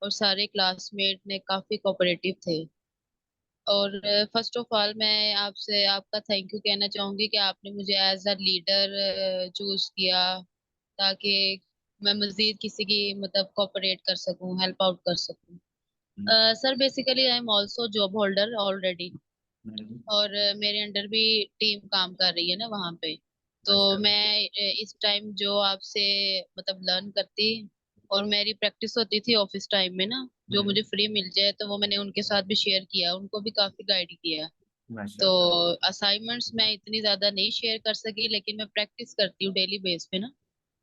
और सारे क्लासमेट ने काफ़ी कोऑपरेटिव थे। और फर्स्ट ऑफ ऑल मैं आपसे आपका थैंक यू कहना चाहूँगी कि आपने मुझे एज अ लीडर चूज किया, ताकि मैं मज़ीद किसी की मतलब कोऑपरेट कर सकूँ, हेल्प आउट कर सकूँ। Sir basically I am also job holder already, और मेरे अंडर भी टीम काम कर रही है ना वहाँ पे। तो माशाल्लाह। मैं इस टाइम जो आपसे मतलब लर्न करती, और मेरी प्रैक्टिस होती थी ऑफिस टाइम में ना, जो हम्म, मुझे फ्री मिल जाए तो वो मैंने उनके साथ भी शेयर किया, उनको भी काफी गाइड किया। तो माशाल्लाह। असाइनमेंट्स मैं इतनी ज्यादा नहीं शेयर कर सकी, लेकिन मैं प्रैक्टिस करती हूँ डेली बेस पे ना,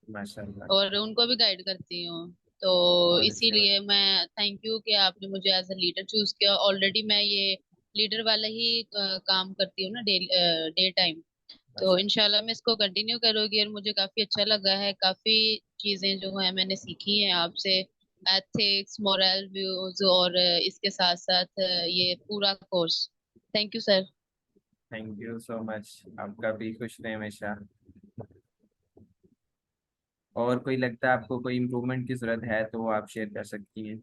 माशाल्लाह। और उनको भी गाइड करती हूँ। तो बहुत अच्छी बात। इसीलिए मैं थैंक यू कि आपने मुझे एज अ लीडर चूज किया। ऑलरेडी मैं ये लीडर वाला ही काम करती हूँ ना डे टाइम। तो माशाल्लाह। इंशाल्लाह मैं इसको कंटिन्यू करूंगी, और मुझे काफी अच्छा लगा है, काफी चीजें जो है मैंने सीखी हैं आपसे, एथिक्स, मोरल व्यूज, और इसके साथ साथ ये पूरा course. Thank you sir. Thank you so much, आपका भी खुश रहे हमेशा। और कोई लगता है आपको कोई इम्प्रूवमेंट की जरूरत है तो वो आप शेयर कर सकती हैं।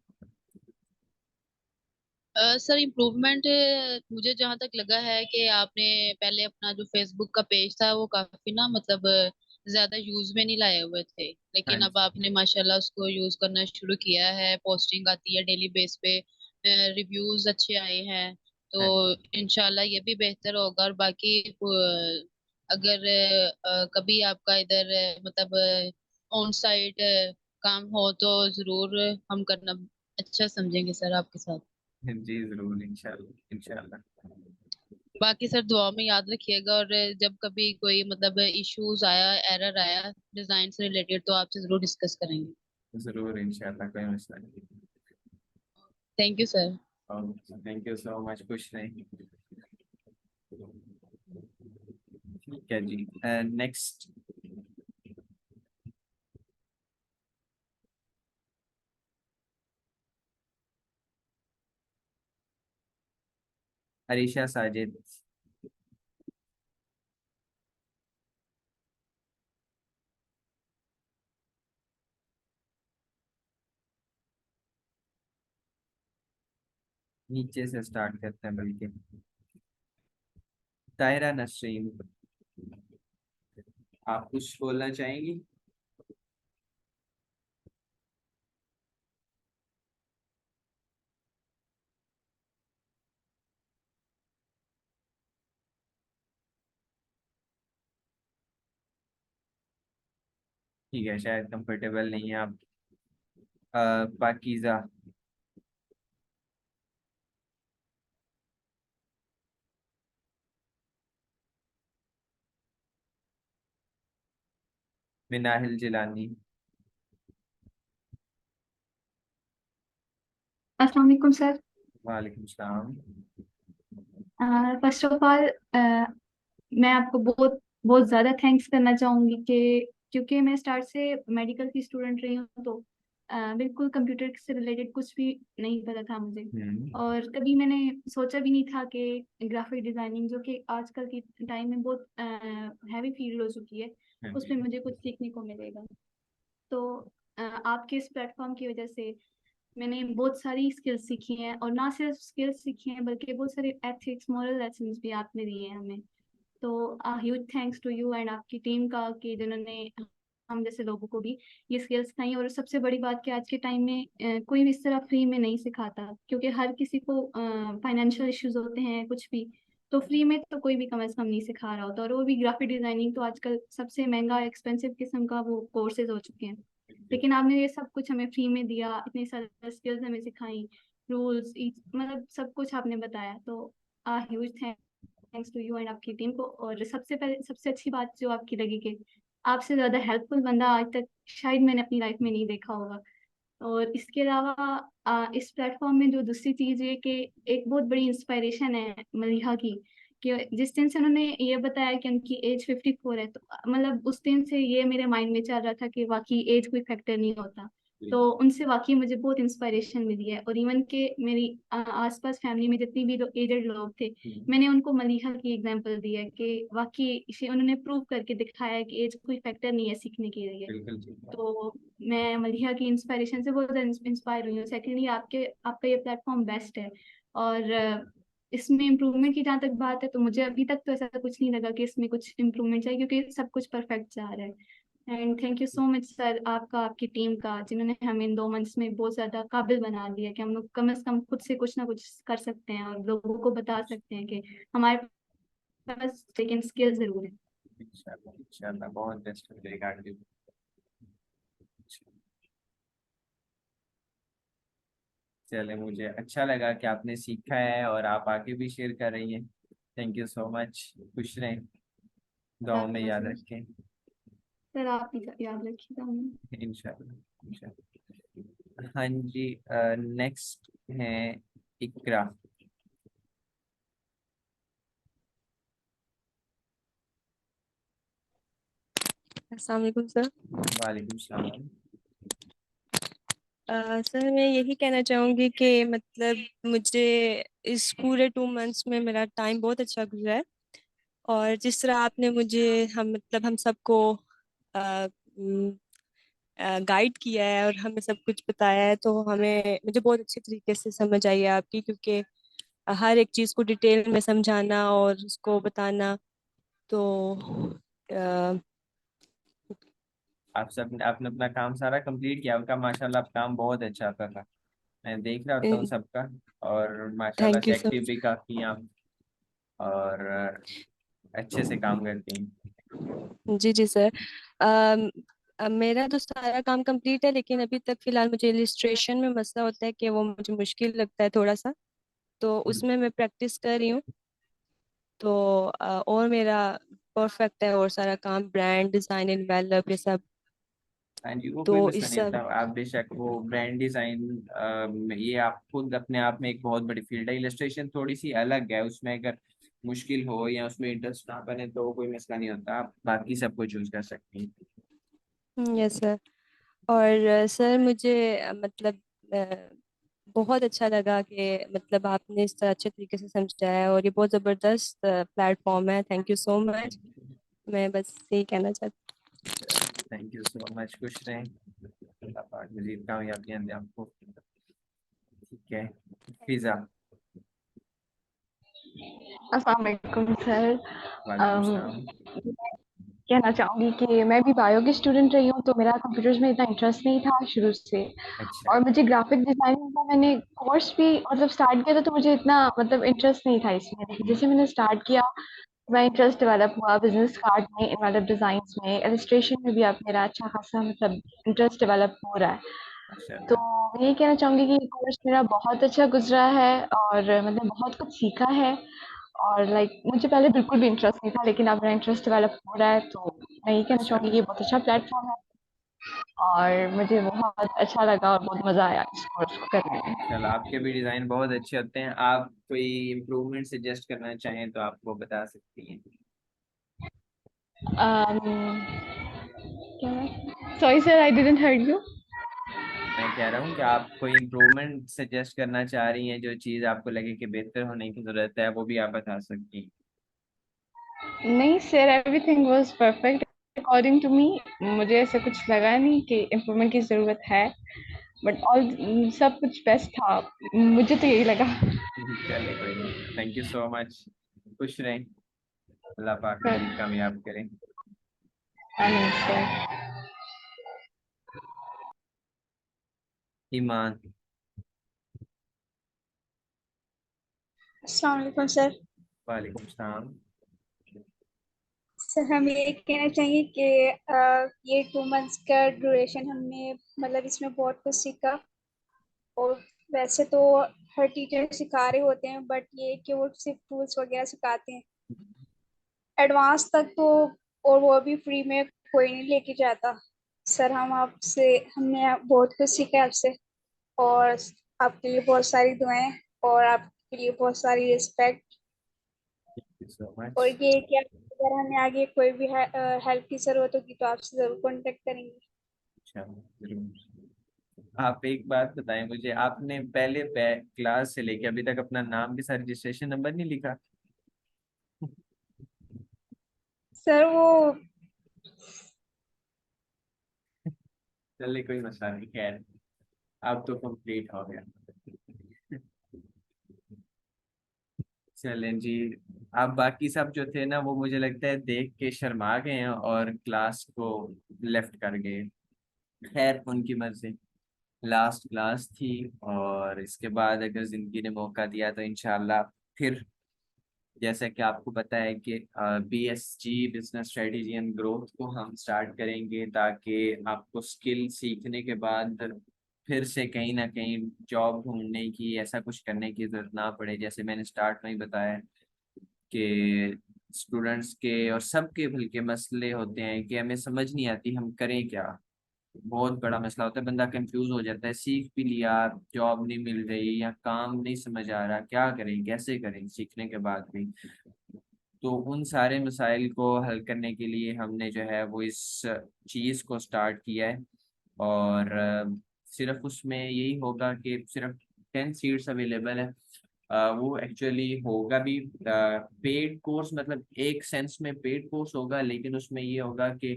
सर इम्प्रूवमेंट मुझे जहाँ तक लगा है कि आपने पहले अपना जो फेसबुक का पेज था वो काफी ना मतलब ज्यादा यूज में नहीं लाए हुए थे, हाँ लेकिन अब जी। आपने माशाल्लाह उसको यूज करना शुरू किया है, पोस्टिंग आती है डेली बेस पे, रिव्यूज अच्छे आए हैं। तो हाँ जी। इंशाल्लाह ये भी बेहतर होगा। और बाकी अगर कभी आपका इधर मतलब ऑन साइट काम हो तो जरूर हम करना अच्छा समझेंगे सर आपके साथ। जी जरूर, इंशाल्लाह इंशाल्लाह। बाकी सर दुआ में याद रखिएगा, और जब कभी कोई मतलब इश्यूज आया, एरर आया डिजाइन से रिलेटेड, तो आपसे जरूर डिस्कस करेंगे। जरूर इंशाल्लाह, कोई मसला नहीं। Thank you sir. Thank you so much, खुश रहें। ठीक है जी, नेक्स्ट। अरीशा साजिद। नीचे से स्टार्ट करते हैं बल्कि। ताहिरा नसरीन, आप कुछ बोलना चाहेंगी। ठीक है, शायद कंफर्टेबल नहीं है आप। पाकीज़ा। मिनाहिल जिलानी। अस्सलाम वालेकुम सर। वालेकुम सलाम। फर्स्ट ऑफ ऑल मैं आपको बहुत बहुत ज़्यादा थैंक्स करना चाहूँगी कि क्योंकि मैं स्टार्ट से मेडिकल की स्टूडेंट रही हूँ, तो बिल्कुल कंप्यूटर से रिलेटेड कुछ भी नहीं पता था मुझे। और कभी मैंने सोचा भी नहीं था कि ग्राफिक डिज़ाइनिंग, जो कि आजकल की टाइम में बहुत हैवी फील्ड हो चुकी है, उसमें मुझे कुछ सीखने को मिलेगा। तो आपके इस प्लेटफॉर्म की वजह से मैंने बहुत सारी स्किल्स सीखी हैं, और ना सिर्फ स्किल्स सीखी हैं बल्कि बहुत सारे एथिक्स, मॉरल लेसन्स भी आपने दिए हैं हमें। तो huge thanks to you and आपकी टीम का, कि जिन्होंने हम जैसे लोगों को भी ये स्किल्स सिखाई। और सबसे बड़ी बात कि आज के टाइम में कोई भी इस तरह फ्री में नहीं सिखाता, क्योंकि हर किसी को फाइनेंशियल इश्यूज होते हैं कुछ भी, तो फ्री में तो कोई भी कम से कम नहीं सिखा रहा होता। और वो भी ग्राफिक डिजाइनिंग तो आजकल सबसे महंगा एक्सपेंसिव किस्म का वो कोर्सेज हो चुके हैं, लेकिन आपने ये सब कुछ हमें फ्री में दिया, इतनी सारी स्किल्स हमें सिखाई, रूल्स, मतलब सब कुछ आपने बताया। तो huge thanks to you and आपकी टीम को। और सबसे पहले सबसे अच्छी बात जो आपकी लगी कि आपसे ज़्यादा हेल्पफुल बंदा आज तक शायद मैंने अपनी लाइफ में नहीं देखा होगा। और इसके अलावा इस प्लेटफॉर्म में जो दूसरी चीज़ है कि एक बहुत बड़ी इंस्पायरेशन है मलिहा की, कि जिस दिन से उन्होंने ये बताया कि उनकी एज 54 है, तो मतलब उस दिन से ये मेरे माइंड में चल रहा था कि वाकई एज कोई फैक्टर नहीं होता। तो उनसे वाकई मुझे बहुत इंस्पायरेशन मिली है। और इवन के मेरी आसपास फैमिली में जितनी भी एजेड लोग थे, मैंने उनको मलिहा की एग्जांपल दी है कि वाकई इसे उन्होंने प्रूव करके दिखाया है कि एज कोई फैक्टर नहीं है सीखने के लिए। तो मैं मलिहा की इंस्पायरेशन से बहुत इंस्पायर हुई हूँ। सेकेंडली आपका ये प्लेटफॉर्म बेस्ट है। और इसमें इम्प्रूवमेंट की जहाँ तक बात है, तो मुझे अभी तक तो ऐसा कुछ नहीं लगा कि इसमें कुछ इम्प्रूवमेंट चाहिए, क्योंकि सब कुछ परफेक्ट जा रहा है। And thank you so much sir, आपका, आपकी टीम का, जिन्होंने हमें इन 2 मंथ्स में बहुत ज़्यादा काबिल बना दिया कि हम लोग कम से कम खुद से कुछ ना कुछ कर सकते हैं और लोगों को बता सकते हैं कि हमारे पास लेकिन स्किल ज़रूर है। इंशाल्लाह इंशाल्लाह बहुत बेस्ट रिगार्डिंग। चले, मुझे अच्छा लगा कि आपने सीखा है और आप आगे भी शेयर कर रही हैं। Thank you so much. खुश रहें, दुआओं में याद रखें। सर आप भी याद रखिएगा हमें। इंशाल्लाह इंशाल्लाह। हाँ जी, नेक्स्ट है इकरा। अस्सलाम वालेकुम सर। वालेकुम सलाम। सर मैं यही कहना चाहूँगी कि मतलब मुझे इस पूरे 2 मंथ्स में मेरा टाइम बहुत अच्छा गुजरा है। और जिस तरह आपने मुझे हम सबको गाइड किया है और हमें सब कुछ बताया है, तो हमें मुझे बहुत अच्छे तरीके से समझ आई है आपकी, क्योंकि हर एक चीज़ को डिटेल में समझाना और उसको बताना, तो अ, आप सब आपने अपना काम सारा कंप्लीट किया, आपका माशाल्लाह आप काम बहुत अच्छा था। मैं देख रहा होता हूँ सबका, और माशाल्लाह थैंक से यू एक्टिव सर। भी काफी हैं आप, और अच्छे से काम करती हैं। जी जी सर। अम, मेरा तो सारा काम कंप्लीट है, लेकिन अभी तक फिलहाल मुझे इलिस्ट्रेशन में मसला होता है कि वो मुझे मुश्किल लगता है थोड़ा सा, तो उसमें मैं प्रैक्टिस कर रही हूँ। तो और मेरा परफेक्ट है, और सारा काम ब्रांड डिजाइन डेवलप ये सब, हाँ जी, वो तो कोई मसला इस नहीं सब। था। आप बेशक वो ब्रांड डिजाइन, ये आप खुद अपने आप में एक बहुत बड़ी फील्ड है। इलस्ट्रेशन थोड़ी सी अलग है, उसमें अगर मुश्किल हो या उसमें इंटरेस्ट ना बने तो कोई मसला नहीं होता, आप बाकी सब को चूज कर सकती हैं। Yes sir. और सर मुझे मतलब बहुत अच्छा लगा कि मतलब आपने इस तरह अच्छे तरीके से समझाया है, और ये बहुत ज़बरदस्त प्लेटफॉर्म है। Thank you so much. मैं बस यही कहना चाहती थैंक यू सो मच। खुश रहें, अल्लाह पाक मजीद कामयाबियां दे आपको। ठीक है, फिजा। अस्सलाम वालेकुम सर। वालेकुम सलाम। कहना चाहूँगी कि मैं भी बायो की स्टूडेंट रही हूँ, तो मेरा कंप्यूटर्स में इतना इंटरेस्ट नहीं था शुरू से। अच्छा। और मुझे ग्राफिक डिजाइनिंग का मैंने कोर्स भी मतलब स्टार्ट किया था, तो मुझे इतना मतलब इंटरेस्ट नहीं था इसमें, लेकिन जैसे मैंने स्टार्ट किया, मैं इंटरेस्ट डेवलप हुआ बिजनेस कार्ड में, मतलब डिजाइन्स में, इलस्ट्रेशन में भी अब मेरा अच्छा खासा मतलब इंटरेस्ट डेवलप हो रहा है। तो माशाल्लाह। मैं यही कहना चाहूँगी कि कोर्स मेरा बहुत अच्छा गुजरा है, और मतलब बहुत कुछ सीखा है। और लाइक मुझे पहले बिल्कुल भी इंटरेस्ट नहीं था, लेकिन अब मेरा इंटरेस्ट डेवलप हो रहा है, तो मैं ये कहना अच्छा, चाहूँगी कि ये बहुत अच्छा प्लेटफॉर्म है और मुझे बहुत अच्छा लगा और बहुत मज़ा आया इस कोर्स को करने में। चलो आपके भी डिजाइन बहुत अच्छे होते हैं। आप कोई इम्प्रूवमेंट सजेस्ट करना चाहें तो आप वो बता सकती हैं। Sorry sir, I didn't heard you. मैं कह रहा हूँ कि आप कोई इम्प्रूवमेंट सजेस्ट करना चाह रही हैं, जो चीज़ आपको लगे कि बेहतर होने की जरूरत है, वो भी आप बता सकती हैं। नहीं sir, everything was perfect according to me. मुझे ऐसा कुछ लगा नहीं कि इम्प्रूवमेंट की ज़रूरत है, बट ऑल सब कुछ बेस्ट था, मुझे तो यही लगा। चले कोई नहीं, थैंक यू सो मच। खुश रहें, अल्लाह पाक मजीद कामयाब करें। आमीन सर। ईमान। अस्सलाम वालेकुम सर। वालेकुम सलाम। सर हम ये कहना चाहिए कि ये 2 मंथ्स का ड्यूरेशन हमने मतलब इसमें बहुत कुछ सीखा। और वैसे तो हर टीचर सिखा रहे होते हैं, बट ये कि वो सिर्फ टूल्स वगैरह सिखाते हैं एडवांस तक तो, और वो भी फ्री में कोई नहीं लेके जाता। सर हमने बहुत कुछ सीखा आपसे, और आपके लिए बहुत सारी दुआएं, और आपके लिए बहुत सारी रिस्पेक्ट। थैंक यू सो और मच। ये कि अगर हमें आगे कोई भी हेल्प की जरूरत होगी तो आपसे जरूर कांटेक्ट करेंगे। अच्छा, जरूर। आप एक बात बताएं मुझे, आपने पहले क्लास से लेके अभी तक अपना नाम के साथ रजिस्ट्रेशन नंबर नहीं लिखा? सर वो चलिए कोई मसला नहीं, खैर अब तो कंप्लीट हो गया। चलें जी। अब बाकी सब जो थे ना, वो मुझे लगता है देख के शर्मा गए हैं और क्लास को लेफ्ट कर गए। खैर उनकी मर्जी, लास्ट क्लास थी, और इसके बाद अगर जिंदगी ने मौका दिया तो इंशाल्लाह फिर, जैसा कि आपको पता है कि BSG business strategy and growth को हम स्टार्ट करेंगे, ताकि आपको स्किल सीखने के बाद फिर से कहीं ना कहीं जॉब ढूंढने की, ऐसा कुछ करने की जरूरत ना पड़े। जैसे मैंने स्टार्ट में ही बताया कि स्टूडेंट्स के और सबके बल्कि मसले होते हैं कि हमें समझ नहीं आती हम करें क्या। बहुत बड़ा मसला होता है, बंदा कंफ्यूज हो जाता है, सीख भी लिया, जॉब नहीं मिल रही या काम नहीं समझ आ रहा, क्या करें कैसे करें सीखने के बाद भी। तो उन सारे मसाइल को हल करने के लिए हमने जो है वो इस चीज़ को स्टार्ट किया है। और सिर्फ उसमें यही होगा कि सिर्फ 10 सीट्स अवेलेबल है। वो एक्चुअली होगा भी पेड कोर्स, मतलब एक सेंस में पेड कोर्स होगा, लेकिन उसमें ये होगा कि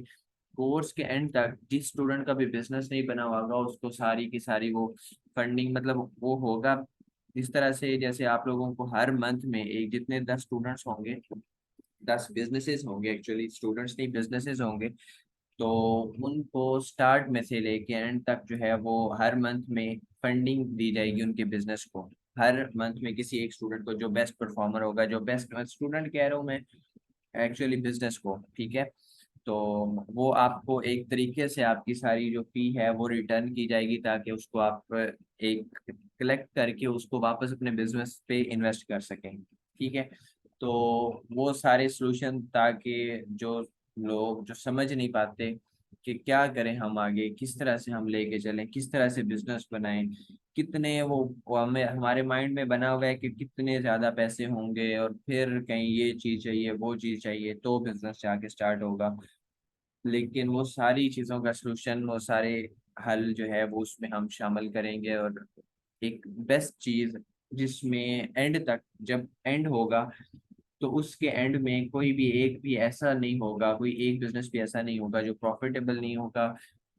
कोर्स के एंड तक जिस स्टूडेंट का भी बिजनेस नहीं बना हुआ होगा उसको सारी की सारी वो फंडिंग, मतलब वो होगा इस तरह से, जैसे आप लोगों को हर मंथ में एक, जितने 10 स्टूडेंट्स होंगे, 10 बिजनेसेस होंगे, एक्चुअली स्टूडेंट्स नहीं बिजनेसेस होंगे, तो उनको स्टार्ट में से लेके एंड तक जो है वो हर मंथ में फंडिंग दी जाएगी उनके बिजनेस को। हर मंथ में किसी एक स्टूडेंट को, जो बेस्ट परफॉर्मर होगा, जो बेस्ट स्टूडेंट कह रहा हूँ मैं, एक्चुअली बिजनेस को, ठीक है, तो वो आपको एक तरीके से आपकी सारी जो फी है वो रिटर्न की जाएगी, ताकि उसको आप एक कलेक्ट करके उसको वापस अपने बिजनेस पे इन्वेस्ट कर सकें। ठीक है, तो वो सारे सॉल्यूशन, ताकि जो लोग जो समझ नहीं पाते कि क्या करें हम आगे, किस तरह से हम लेके चलें, किस तरह से बिजनेस बनाएं, कितने वो हमें हमारे माइंड में बना हुआ है कि कितने ज्यादा पैसे होंगे, और फिर कहीं ये चीज चाहिए वो चीज चाहिए तो बिजनेस जाके स्टार्ट होगा। लेकिन वो सारी चीज़ों का सलूशन, वो सारे हल जो है वो उसमें हम शामिल करेंगे, और एक बेस्ट चीज़ जिसमें एंड तक, जब एंड होगा तो उसके एंड में कोई भी एक भी ऐसा नहीं होगा, कोई एक बिजनेस भी ऐसा नहीं होगा जो प्रॉफिटेबल नहीं होगा,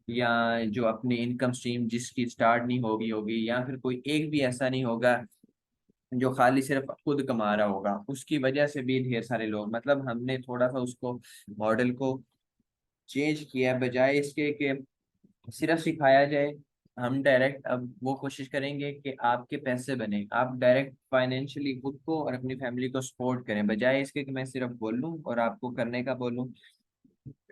या जो अपनी इनकम स्ट्रीम जिसकी स्टार्ट नहीं होगी होगी, या फिर कोई एक भी ऐसा नहीं होगा जो खाली सिर्फ खुद कमा रहा होगा। उसकी वजह से भी ढेर सारे लोग, मतलब हमने थोड़ा सा उसको मॉडल को चेंज किया है, बजाय इसके कि सिर्फ सिखाया जाए, हम डायरेक्ट अब वो कोशिश करेंगे कि आपके पैसे बने, आप डायरेक्ट फाइनेंशियली खुद को और अपनी फैमिली को सपोर्ट करें, बजाय इसके कि मैं सिर्फ बोलूं और आपको करने का बोलूं।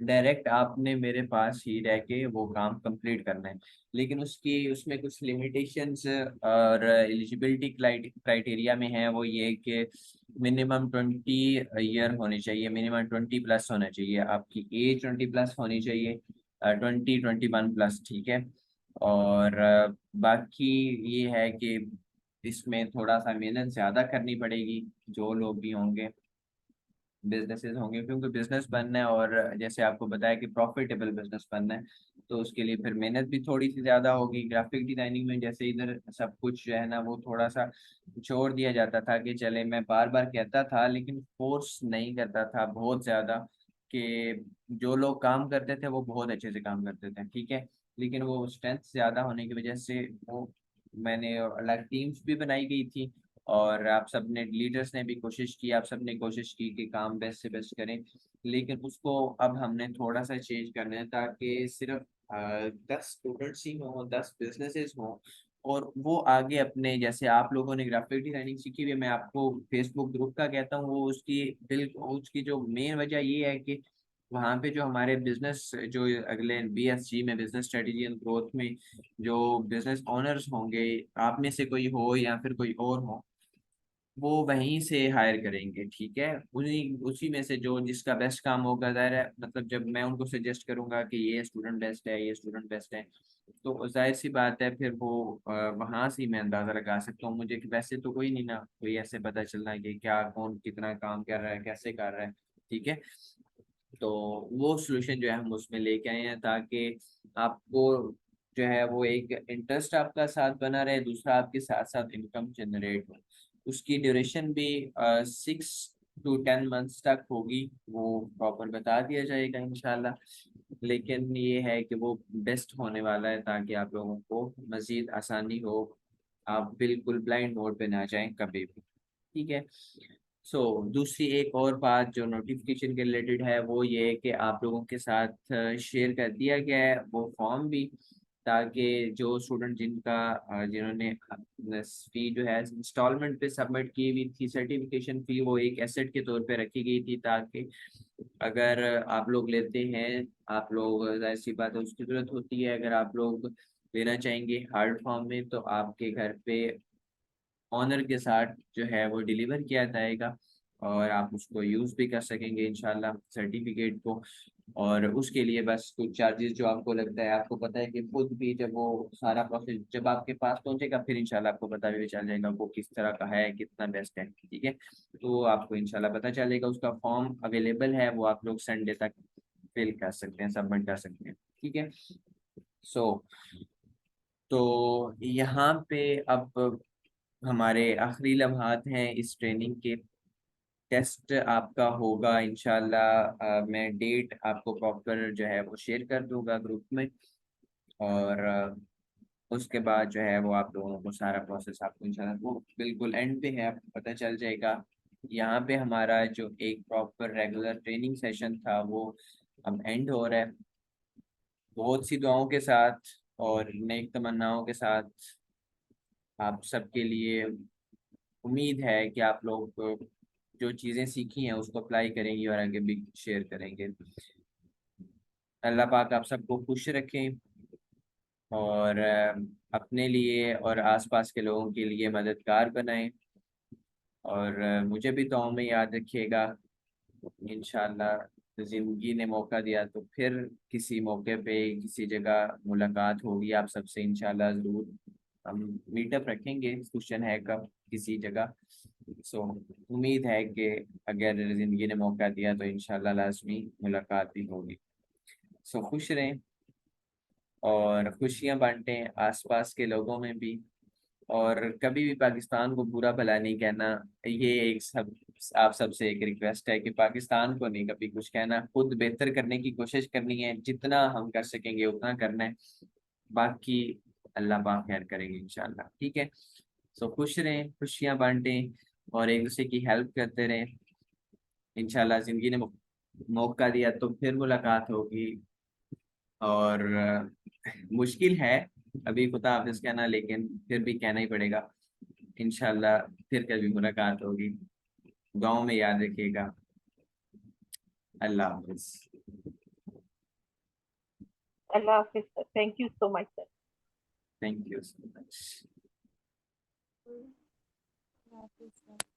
डायरेक्ट आपने मेरे पास ही रह के वो काम कंप्लीट करना है। लेकिन उसकी उसमें कुछ लिमिटेशंस और एलिजिबिलिटी क्राइटेरिया में है, वो ये कि मिनिमम 20 ईयर होनी चाहिए, मिनिमम 20+ होना चाहिए, आपकी एज 20+ होनी चाहिए, 20-21+, ठीक है। और बाकी ये है कि इसमें थोड़ा सा मेहनत ज़्यादा करनी पड़ेगी, जो लोग भी होंगे, बिजनेसेस होंगे, क्योंकि बिजनेस बनना है और जैसे आपको बताया कि प्रॉफिटेबल बिजनेस बनना है, तो उसके लिए फिर मेहनत भी थोड़ी सी ज़्यादा होगी। ग्राफिक डिजाइनिंग में जैसे इधर सब कुछ जो है ना वो थोड़ा सा छोड़ दिया जाता था कि चले, मैं बार बार कहता था लेकिन फोर्स नहीं करता था बहुत ज़्यादा, कि जो लोग काम करते थे वो बहुत अच्छे से काम करते थे, ठीक है। लेकिन वो स्ट्रेंथ ज़्यादा होने की वजह से वो मैंने अलग टीम्स भी बनाई गई थी, और आप सब ने, लीडर्स ने भी कोशिश की, आप सब ने कोशिश की कि काम बेस्ट से बेस्ट करें, लेकिन उसको अब हमने थोड़ा सा चेंज करना है, ताकि सिर्फ 10 स्टूडेंट्स ही हों, 10 बिजनेसेस हों, और वो आगे अपने, जैसे आप लोगों ने ग्राफिक डिजाइनिंग सीखी हुई है, मैं आपको फेसबुक ग्रुप का कहता हूँ, वो उसकी जो मेन वजह ये है कि वहाँ पे जो हमारे बिजनेस, जो अगले BSG में, बिजनेस स्ट्रेटेजी एंड ग्रोथ में, जो बिजनेस ओनर्स होंगे, आप में से कोई हो या फिर कोई और हो, वो वहीं से हायर करेंगे, ठीक है। उन्हीं उसी में से जो जिसका बेस्ट काम होगा, जाहिर है, मतलब जब मैं उनको सजेस्ट करूंगा कि ये स्टूडेंट बेस्ट है, ये स्टूडेंट बेस्ट है, तो जाहिर सी बात है फिर वो वहां से ही मैं अंदाजा लगा सकता हूँ। मुझे कि वैसे तो कोई नहीं ना, कोई ऐसे पता चलना है कि क्या कौन कितना काम कर रहा है, कैसे कर रहा है, ठीक है। तो वो सोल्यूशन जो है हम उसमें लेके आए हैं, ताकि आपको जो है वो एक इंटरेस्ट आपका साथ बना रहे, दूसरा आपके साथ साथ इनकम जनरेट हो। उसकी ड्यूरेशन भी 6 to 10 मंथ्स तक होगी, वो प्रॉपर बता दिया जाएगा इंशाल्लाह। लेकिन ये है कि वो बेस्ट होने वाला है, ताकि आप लोगों को मज़ीद आसानी हो, आप बिल्कुल ब्लाइंड मोड पे ना जाएं कभी भी, ठीक है। सो दूसरी एक और बात जो नोटिफिकेशन के रिलेटेड है, वो ये है कि आप लोगों के साथ शेयर कर दिया गया है वो फॉर्म भी, ताकि जो स्टूडेंट जिन्होंने फी जो है इंस्टॉलमेंट पे सबमिट की हुई थी, सर्टिफिकेशन फी, वो एक एसेट के तौर पे रखी गई थी, ताकि अगर आप लोग लेते हैं, आप लोग, जाहिर सी बात है उसकी जरूरत होती है, अगर आप लोग लेना चाहेंगे हार्ड फॉर्म में, तो आपके घर पे ऑनर के साथ जो है वो डिलीवर किया जाएगा, और आप उसको यूज़ भी कर सकेंगे इंशाल्लाह सर्टिफिकेट को। और उसके लिए बस कुछ चार्जेस जो आपको लगता है, आपको पता है कि खुद भी जब वो सारा प्रोसेस जब आपके पास पहुंचेगा, फिर इंशाल्लाह आपको पता भी चल जाएगा वो किस तरह का है, कितना बेस्ट है, ठीक है। तो आपको इंशाल्लाह पता चलेगा। उसका फॉर्म अवेलेबल है, वो आप लोग संडे तक फिल कर सकते हैं, सबमिट कर सकते हैं, ठीक है। सो तो यहाँ पे अब हमारे आखिरी लम्हात हैं इस ट्रेनिंग के। टेस्ट आपका होगा इंशाल्लाह, मैं डेट आपको प्रॉपर जो है वो शेयर कर दूंगा ग्रुप में, और उसके बाद जो है वो आप लोगों को सारा प्रोसेस आपको इंशाल्लाह वो बिल्कुल एंड पे है, आपको पता चल जाएगा। यहाँ पे हमारा जो एक प्रॉपर रेगुलर ट्रेनिंग सेशन था वो अब एंड हो रहा है, बहुत सी दुआओं के साथ और नेक तमन्नाओं के साथ आप सबके लिए। उम्मीद है कि आप लोग जो चीज़ें सीखी हैं उसको अप्लाई करेंगी और आगे भी शेयर करेंगे। अल्लाह पाक आप सबको खुश रखें, और अपने लिए और आसपास के लोगों के लिए मददगार बनाएं, और मुझे भी दुआओं में याद रखिएगा। इंशाल्लाह ज़िंदगी ने मौका दिया तो फिर किसी मौके पे किसी जगह मुलाकात होगी आप सबसे इंशाल्लाह, ज़रूर हम मीटअप रखेंगे, क्वेश्चन है कब, किसी जगह। सो उम्मीद है कि अगर ज़िंदगी ने मौका दिया तो इंशाल्लाह लाजमी मुलाकात भी होगी। सो खुश रहें और खुशियाँ बांटें आसपास के लोगों में भी, और कभी भी पाकिस्तान को बुरा भला नहीं कहना। ये एक सब आप सबसे एक रिक्वेस्ट है कि पाकिस्तान को नहीं कभी कुछ कहना, खुद बेहतर करने की कोशिश करनी है, जितना हम कर सकेंगे उतना करना है, बाकी अल्लाह पाक खैर करेंगे इंशाल्लाह, ठीक है। सो खुश रहें, खुशियाँ बांटें, और एक दूसरे की हेल्प करते रहें। इंशाल्लाह जिंदगी ने मौका दिया तो फिर मुलाकात होगी, और मुश्किल है अभी खुदा हाफिज कहना, लेकिन फिर भी कहना ही पड़ेगा। इंशाल्लाह फिर कभी मुलाकात होगी, गाँव में याद रखिएगा। अल्लाह हाफिज। अल्लाह हाफिज sir, thank you so much sir. Thank you so much. हाफिज़।